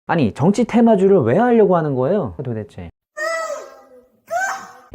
아니, 정치 테마주를 왜 하려고 하는 거예요 도대체?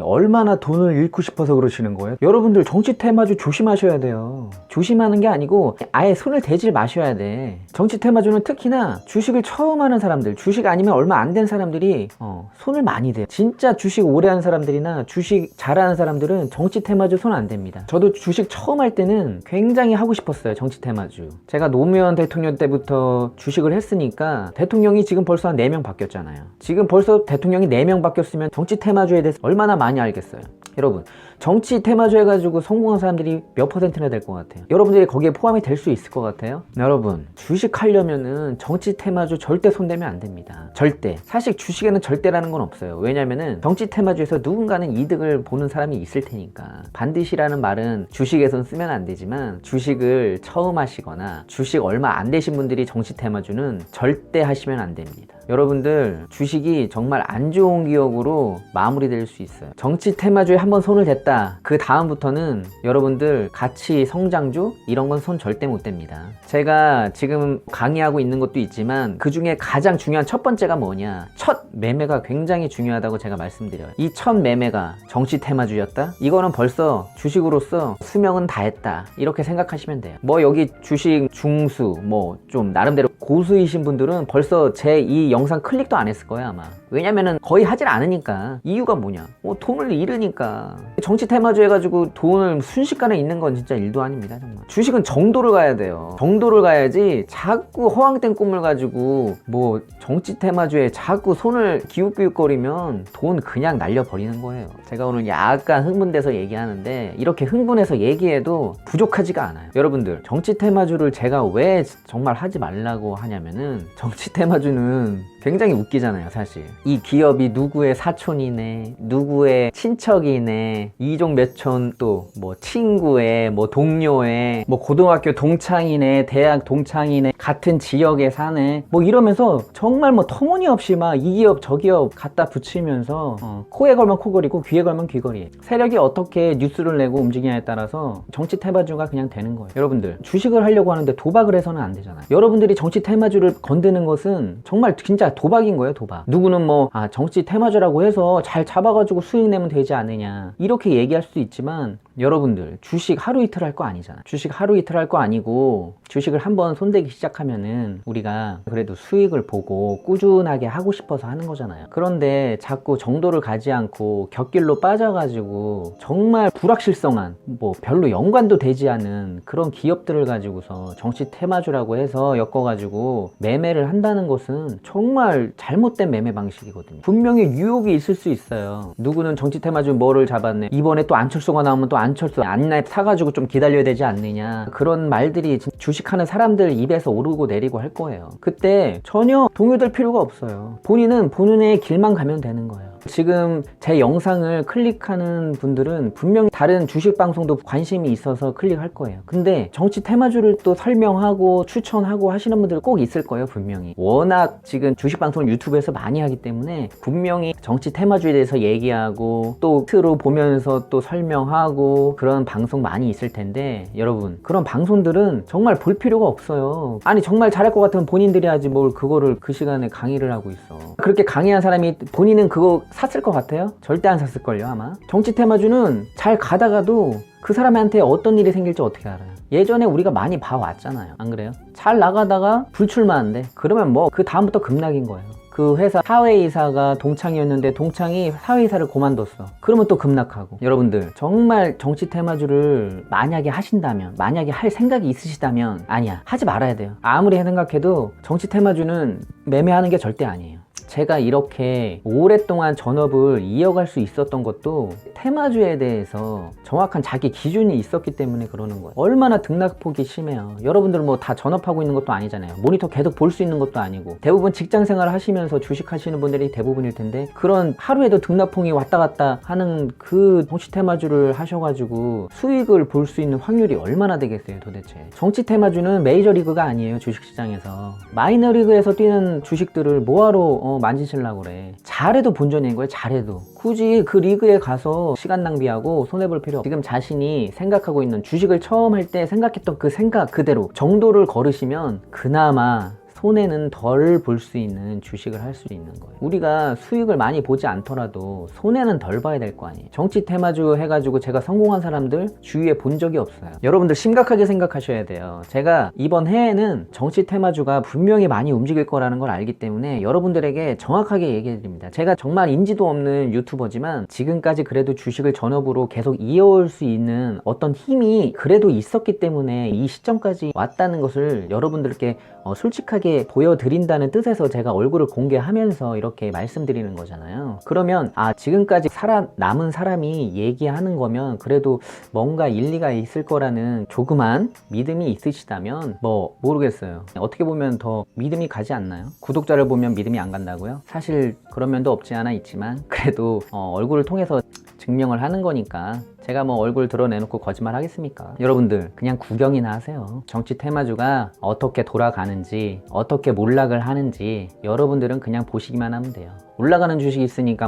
얼마나 돈을 잃고 싶어서 그러시는 거예요? 여러분들 정치 테마주 조심하셔야 돼요. 조심하는 게 아니고 아예 손을 대질 마셔야 돼. 정치 테마주는 특히나 주식을 처음 하는 사람들, 주식 아니면 얼마 안 된 사람들이 손을 많이 대요. 진짜 주식 오래 하는 사람들이나 주식 잘하는 사람들은 정치 테마주 손 안 댑니다. 저도 주식 처음 할 때는 굉장히 하고 싶었어요. 정치 테마주. 제가 노무현 대통령 때부터 주식을 했으니까 대통령이 지금 벌써 한 4명 바뀌었잖아요. 지금 벌써 대통령이 4명 바뀌었으면 정치 테마주에 대해서 얼마나 많이 알겠어요. 여러분, 정치 테마주 해가지고 성공한 사람들이 몇 퍼센트나 될 것 같아요? 여러분들이 거기에 포함이 될 수 있을 것 같아요? 여러분, 주식 하려면은 정치 테마주 절대 손대면 안 됩니다. 절대. 사실 주식에는 절대라는 건 없어요. 왜냐면은 정치 테마주에서 누군가는 이득을 보는 사람이 있을 테니까. 반드시라는 말은 주식에선 쓰면 안 되지만 주식을 처음 하시거나 주식 얼마 안 되신 분들이 정치 테마주는 절대 하시면 안 됩니다. 여러분들, 주식이 정말 안 좋은 기억으로 마무리될 수 있어요. 정치 테마주에 한번 손을 댔다, 그 다음부터는 여러분들 가치 성장주 이런 건 손 절대 못 댑니다. 제가 지금 강의하고 있는 것도 있지만 그 중에 가장 중요한 첫 번째가 뭐냐, 첫 매매가 굉장히 중요하다고 제가 말씀드려요. 이 첫 매매가 정치 테마주였다? 이거는 벌써 주식으로서 수명은 다 했다, 이렇게 생각하시면 돼요. 뭐 여기 주식 중수, 뭐 좀 나름대로 고수이신 분들은 벌써 제 이 영상 클릭도 안 했을 거예요 아마. 왜냐면은 거의 하질 않으니까. 이유가 뭐냐, 돈을 잃으니까. 정치 테마주 해가지고 돈을 순식간에 잃는 건 진짜 일도 아닙니다 정말. 주식은 정도를 가야 돼요. 정도를 가야지 자꾸 허황된 꿈을 가지고 뭐 정치 테마주에 자꾸 손을 기웃기웃거리면 돈 그냥 날려버리는 거예요. 제가 오늘 약간 흥분돼서 얘기하는데 이렇게 흥분해서 얘기해도 부족하지가 않아요. 여러분들, 정치 테마주를 제가 왜 정말 하지 말라고 하냐면은 정치 테마주는 굉장히 웃기잖아요 사실. 이 기업이 누구의 사촌이네, 누구의 친척이네, 이종 몇촌, 또 뭐 친구의, 뭐 동료의, 뭐 고등학교 동창이네, 대학 동창이네, 같은 지역에 사네, 뭐 이러면서 정말 뭐 터무니없이 막 이 기업 저 기업 갖다 붙이면서 코에 걸면 코걸이고 귀에 걸면 귀걸이. 세력이 어떻게 뉴스를 내고 움직이냐에 따라서 정치 테마주가 그냥 되는 거예요. 여러분들, 주식을 하려고 하는데 도박을 해서는 안 되잖아요. 여러분들이 정치 테마주를 건드는 것은 정말 진짜 도박인 거예요, 도박. 누구는 뭐 정치 테마주라고 해서 잘 잡아가지고 수익 내면 되지 않느냐, 이렇게 얘기할 수도 있지만 여러분들, 주식 하루 이틀 할 거 아니잖아. 주식 하루 이틀 할 거 아니고 주식을 한번 손대기 시작하면은 우리가 그래도 수익을 보고 꾸준하게 하고 싶어서 하는 거잖아요. 그런데 자꾸 정도를 가지 않고 곁길로 빠져가지고 정말 불확실성한, 뭐 별로 연관도 되지 않은 그런 기업들을 가지고서 정치 테마주라고 해서 엮어가지고 매매를 한다는 것은 정말 잘못된 매매 방식이거든요. 분명히 유혹이 있을 수 있어요. 누구는 정치 테마주 뭐를 잡았네, 이번에 또 안철수가 나오면 또 안철수 안날 사가지고 좀 기다려야 되지 않느냐, 그런 말들이 주식하는 사람들 입에서 오르고 내리고 할 거예요. 그때 전혀 동요될 필요가 없어요. 본인은 본인의 길만 가면 되는 거예요. 지금 제 영상을 클릭하는 분들은 분명히 다른 주식 방송도 관심이 있어서 클릭할 거예요. 근데 정치 테마주를 또 설명하고 추천하고 하시는 분들 꼭 있을 거예요 분명히. 워낙 지금 주식 방송을 유튜브에서 많이 하기 때문에 분명히 정치 테마주에 대해서 얘기하고 또 트로 보면서 또 설명하고 그런 방송 많이 있을 텐데, 여러분, 그런 방송들은 정말 볼 필요가 없어요. 아니 정말 잘할 것 같으면 본인들이 하지 뭘 그거를 그 시간에 강의를 하고 있어. 그렇게 강의한 사람이 본인은 그거 샀을 것 같아요? 절대 안 샀을걸요 아마. 정치 테마주는 잘 가다가도 그 사람한테 어떤 일이 생길지 어떻게 알아요? 예전에 우리가 많이 봐왔잖아요, 안 그래요? 잘 나가다가 불출마한대. 그러면 뭐 그 다음부터 급락인 거예요. 그 회사 사회이사가 동창이었는데 동창이 사회이사를 그만뒀어. 그러면 또 급락하고. 여러분들, 정말 정치 테마주를 만약에 하신다면, 만약에 할 생각이 있으시다면 아니야, 하지 말아야 돼요. 아무리 생각해도 정치 테마주는 매매하는 게 절대 아니에요. 제가 이렇게 오랫동안 전업을 이어갈 수 있었던 것도 테마주에 대해서 정확한 자기 기준이 있었기 때문에 그러는 거예요. 얼마나 등락폭이 심해요. 여러분들 뭐 다 전업하고 있는 것도 아니잖아요. 모니터 계속 볼 수 있는 것도 아니고. 대부분 직장 생활을 하시면서 주식하시는 분들이 대부분일 텐데, 그런 하루에도 등락폭이 왔다 갔다 하는 그 정치 테마주를 하셔가지고 수익을 볼 수 있는 확률이 얼마나 되겠어요 도대체. 정치 테마주는 메이저리그가 아니에요. 주식시장에서 마이너리그에서 뛰는 주식들을 뭐하러 만지시려고 그래. 잘해도 본전인 거예요. 잘해도. 굳이 그 리그에 가서 시간 낭비하고 손해볼 필요 없어. 지금 자신이 생각하고 있는, 주식을 처음 할 때 생각했던 그 생각 그대로 정도를 걸으시면 그나마 손해는 덜 볼 수 있는 주식을 할 수 있는 거예요. 우리가 수익을 많이 보지 않더라도 손해는 덜 봐야 될 거 아니에요. 정치 테마주 해가지고 제가 성공한 사람들 주위에 본 적이 없어요. 여러분들 심각하게 생각하셔야 돼요. 제가 이번 해에는 정치 테마주가 분명히 많이 움직일 거라는 걸 알기 때문에 여러분들에게 정확하게 얘기해 드립니다. 제가 정말 인지도 없는 유튜버지만 지금까지 그래도 주식을 전업으로 계속 이어올 수 있는 어떤 힘이 그래도 있었기 때문에 이 시점까지 왔다는 것을 여러분들께 솔직하게 보여드린다는 뜻에서 제가 얼굴을 공개하면서 이렇게 말씀드리는 거잖아요. 그러면 지금까지 살아남은 사람이 얘기하는 거면 그래도 뭔가 일리가 있을 거라는 조그만 믿음이 있으시다면 모르겠어요. 어떻게 보면 더 믿음이 가지 않나요? 구독자를 보면 믿음이 안 간다고요? 사실 그런 면도 없지 않아 있지만 그래도 얼굴을 통해서 증명을 하는 거니까 제가 얼굴 드러내놓고 거짓말 하겠습니까? 여러분들 그냥 구경이나 하세요. 정치 테마주가 어떻게 돌아가는지 어떻게 몰락을 하는지 여러분들은 그냥 보시기만 하면 돼요. 올라가는 주식이 있으니까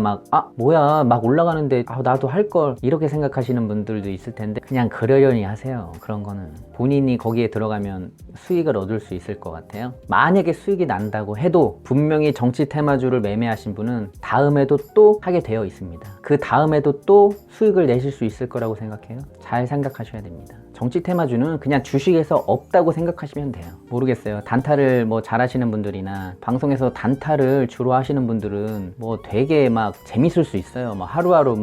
뭐야 막 올라가는데 나도 할걸 이렇게 생각하시는 분들도 있을 텐데 그냥 그러려니 하세요. 그런 거는 본인이 거기에 들어가면 수익을 얻을 수 있을 것 같아요. 만약에 수익이 난다고 해도 분명히 정치 테마주를 매매하신 분은 다음에도 또 하게 되어 있습니다. 그 다음에도 또 수익을 내실 수 있을 거라고 생각해요. 잘 생각하셔야 됩니다. 정치 테마주는 그냥 주식에서 없다고 생각하시면 돼요. 모르겠어요. 단타를 잘하시는 분들이나 방송에서 단타를 주로 하시는 분들은 되게 재밌을 수 있어요. 하루하루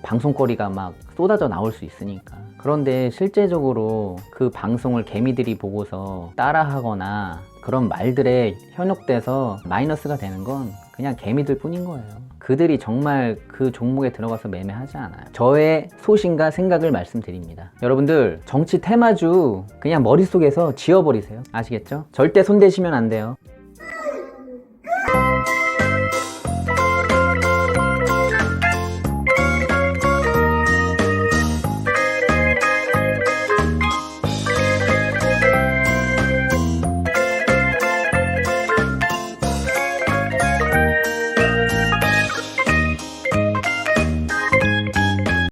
방송거리가 쏟아져 나올 수 있으니까. 그런데 실제적으로 그 방송을 개미들이 보고서 따라하거나 그런 말들에 현혹돼서 마이너스가 되는 건 그냥 개미들 뿐인 거예요. 그들이 정말 그 종목에 들어가서 매매하지 않아요. 저의 소신과 생각을 말씀드립니다. 여러분들 정치 테마주 그냥 머릿속에서 지워버리세요. 아시겠죠? 절대 손대시면 안 돼요.